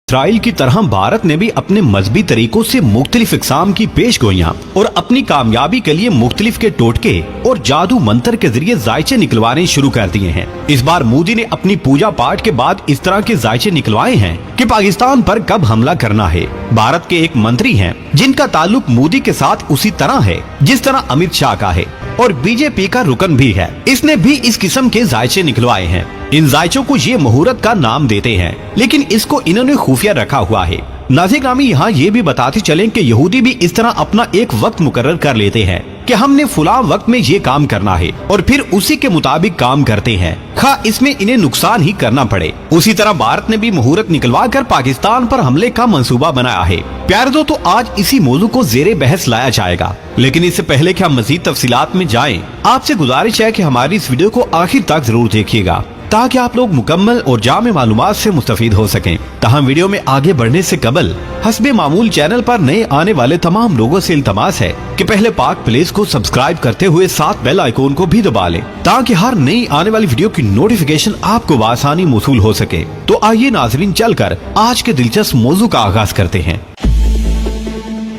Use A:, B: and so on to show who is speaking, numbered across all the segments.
A: اسرائیل کی طرح بھارت نے بھی اپنے مذہبی طریقوں سے مختلف اقسام کی پیش گوئیاں اور اپنی کامیابی کے لیے مختلف کے ٹوٹکے اور جادو منتر کے ذریعے ذائچے نکلوانے شروع کر دیے ہیں۔ اس بار مودی نے اپنی پوجا پاٹ کے بعد اس طرح کے ذائچے نکلوائے ہیں کہ پاکستان پر کب حملہ کرنا ہے۔ بھارت کے ایک منتری ہیں جن کا تعلق مودی کے ساتھ اسی طرح ہے جس طرح امت شاہ کا ہے اور بی جے پی کا رکن بھی ہے، اس نے بھی اس قسم کے ذائچے نکلوائے ہیں۔ ان ذائچوں کو یہ مہورت کا نام دیتے ہیں، لیکن اس کو انہوں نے خفیہ رکھا ہوا ہے۔ ناظرین گرامی، یہاں یہ بھی بتاتے چلیں کہ یہودی بھی اس طرح اپنا ایک وقت مقرر کر لیتے ہیں کہ ہم نے فلاں وقت میں یہ کام کرنا ہے اور پھر اسی کے مطابق کام کرتے ہیں، خواہ اس میں انہیں نقصان ہی کرنا پڑے۔ اسی طرح بھارت نے بھی مہورت نکلوا کر پاکستان پر حملے کا منصوبہ بنایا ہے۔ پیارے دوستو، آج اسی موضوع کو زیر بحث لایا جائے گا، لیکن اس سے پہلے کہ ہم مزید تفصیلات میں جائیں، آپ سے گزارش ہے کہ ہماری اس ویڈیو کو آخر تک ضرور دیکھیے گا تاکہ آپ لوگ مکمل اور جامع معلومات سے مستفید ہو سکیں۔ تاہم ویڈیو میں آگے بڑھنے سے قبل حسب معمول چینل پر نئے آنے والے تمام لوگوں سے التماس ہے کہ پہلے پاک پلیس کو سبسکرائب کرتے ہوئے ساتھ بیل آئیکن کو بھی دبا لیں تاکہ ہر نئی آنے والی ویڈیو کی نوٹیفیکیشن آپ کو بآسانی موصول ہو سکے۔ تو آئیے ناظرین، چل کر آج کے دلچسپ موضوع کا آغاز کرتے ہیں۔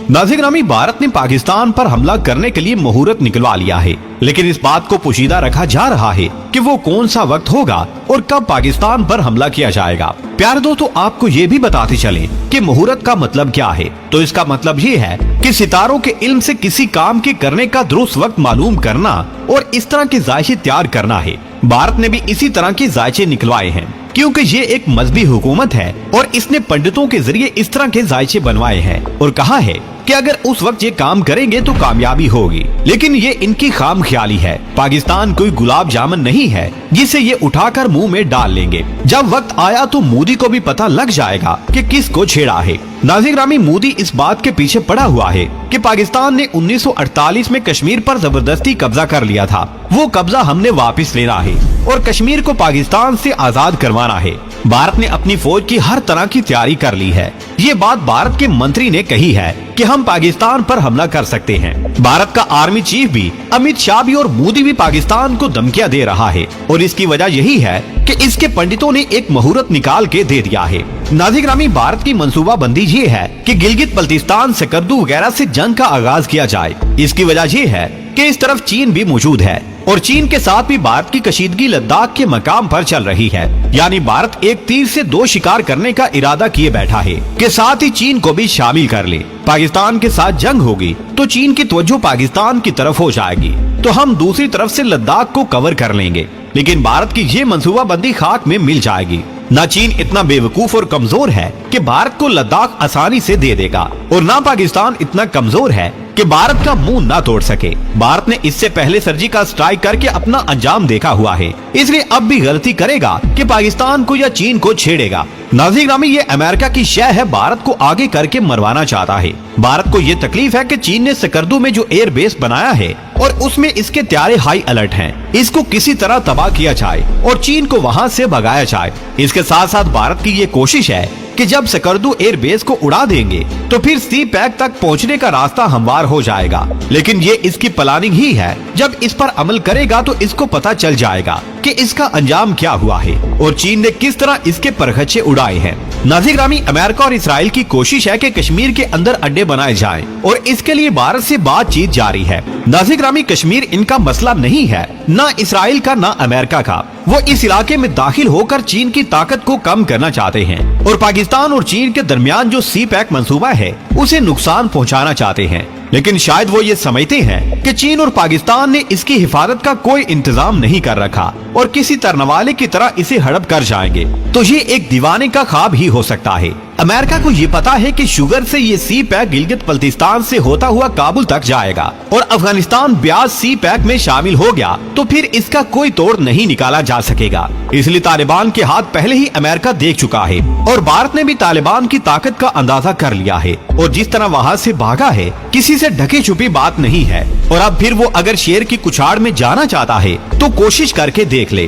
A: ناظرین گرامی، بھارت نے پاکستان پر حملہ کرنے کے لیے مہورت نکلوا لیا ہے، لیکن اس بات کو پوشیدہ رکھا جا رہا ہے کہ وہ کون سا وقت ہوگا اور کب پاکستان پر حملہ کیا جائے گا۔ پیارے دوستو، آپ کو یہ بھی بتاتے چلیں کہ مہورت کا مطلب کیا ہے۔ تو اس کا مطلب یہ ہے کہ ستاروں کے علم سے کسی کام کے کرنے کا درست وقت معلوم کرنا اور اس طرح کے ذائچے تیار کرنا ہے۔ بھارت نے بھی اسی طرح کے ذائچے نکلوائے ہیں کیونکہ یہ ایک مذہبی حکومت ہے اور اس نے پنڈتوں کے ذریعے اس طرح کے ذائچے بنوائے ہیں اور کہا ہے کہ اگر اس وقت یہ کام کریں گے تو کامیابی ہوگی، لیکن یہ ان کی خام خیالی ہے۔ پاکستان کوئی گلاب جامن نہیں ہے جسے یہ اٹھا کر منہ میں ڈال لیں گے۔ جب وقت آیا تو مودی کو بھی پتہ لگ جائے گا کہ کس کو چھیڑا ہے۔ ناظرین گرامی، مودی اس بات کے پیچھے پڑا ہوا ہے کہ پاکستان نے 1948 میں کشمیر پر زبردستی قبضہ کر لیا تھا، وہ قبضہ ہم نے واپس لینا ہے اور کشمیر کو پاکستان سے آزاد کروانا ہے۔ بھارت نے اپنی فوج کی ہر طرح کی تیاری کر لی ہے۔ یہ بات بھارت کے منتری نے کہی ہے کہ ہم پاکستان پر حملہ کر سکتے ہیں۔ بھارت کا آرمی چیف بھی، امت شاہ بھی اور مودی بھی پاکستان کو دھمکیاں دے رہا ہے اور اس کی وجہ یہی ہے کہ اس کے پنڈتوں نے ایک مہورت نکال کے دے دیا ہے۔ ناظرین گرامی، بھارت کی منصوبہ بندی یہ ہے کہ گلگت بلتستان، سکردو وغیرہ سے جنگ کا آغاز کیا جائے۔ اس کی وجہ یہ ہے کہ اس طرف چین بھی موجود ہے اور چین کے ساتھ بھی بھارت کی کشیدگی لداخ کے مقام پر چل رہی ہے۔ یعنی بھارت ایک تیر سے دو شکار کرنے کا ارادہ کیے بیٹھا ہے کہ ساتھ ہی چین کو بھی شامل کر لے۔ پاکستان کے ساتھ جنگ ہوگی تو چین کی توجہ پاکستان کی طرف ہو جائے گی تو ہم دوسری طرف سے لداخ کو کور کر لیں گے، لیکن بھارت کی یہ منصوبہ بندی خاک میں مل جائے گی۔ نہ چین اتنا بے وقوف اور کمزور ہے کہ بھارت کو لداخ آسانی سے دے دے گا اور نہ پاکستان اتنا کمزور ہے کہ بھارت کا منہ نہ توڑ سکے۔ بھارت نے اس سے پہلے سرجیکل اسٹرائک کر کے اپنا انجام دیکھا ہوا ہے، اس لیے اب بھی غلطی کرے گا کہ پاکستان کو یا چین کو چھیڑے گا۔ ناظرین گرامی، یہ امریکہ کی شے ہے، بھارت کو آگے کر کے مروانا چاہتا ہے۔ بھارت کو یہ تکلیف ہے کہ چین نے سکردو میں جو ایئر بیس بنایا ہے اور اس میں اس کے طیارے ہائی الرٹ ہیں، اس کو کسی طرح تباہ کیا جائے اور چین کو وہاں سے بھگایا جائے۔ اس کے ساتھ ساتھ بھارت کی یہ کوشش ہے کہ جب سکردو ایئر بیس کو اڑا دیں گے تو پھر سی پیک تک پہنچنے کا راستہ ہموار ہو جائے گا، لیکن یہ اس کی پلاننگ ہی ہے۔ جب اس پر عمل کرے گا تو اس کو پتہ چل جائے گا کہ اس کا انجام کیا ہوا ہے اور چین نے کس طرح اس کے پرخچے اڑائے ہیں۔ ناظرین گرامی، امریکہ اور اسرائیل کی کوشش ہے کہ کشمیر کے اندر اڈے بنائے جائیں اور اس کے لیے بھارت سے بات چیت جاری ہے۔ ناظرین گرامی، کشمیر ان کا مسئلہ نہیں ہے، نہ اسرائیل کا نہ امریکہ کا۔ وہ اس علاقے میں داخل ہو کر چین کی طاقت کو کم کرنا چاہتے ہیں اور پاکستان اور چین کے درمیان جو سی پیک منصوبہ ہے اسے نقصان پہنچانا چاہتے ہیں، لیکن شاید وہ یہ سمجھتے ہیں کہ چین اور پاکستان نے اس کی حفاظت کا کوئی انتظام نہیں کر رکھا اور کسی ترنوالے کی طرح اسے ہڑپ کر جائیں گے، تو یہ ایک دیوانے کا خواب ہی ہو سکتا ہے۔ امریکہ کو یہ پتا ہے کہ شوگر سے یہ سی پیک گلگت بلتستان سے ہوتا ہوا کابل تک جائے گا اور افغانستان بیاض سی پیک میں شامل ہو گیا تو پھر اس کا کوئی توڑ نہیں نکالا جا سکے گا۔ اس لیے طالبان کے ہاتھ پہلے ہی امریکہ دیکھ چکا ہے اور بھارت نے بھی طالبان کی طاقت کا اندازہ کر لیا ہے اور جس طرح وہاں سے بھاگا ہے کسی سے ڈھکی چھپی بات نہیں ہے، اور اب پھر وہ اگر شیر کی کچھاڑ میں جانا چاہتا ہے تو کوشش کر کے دیکھ لے۔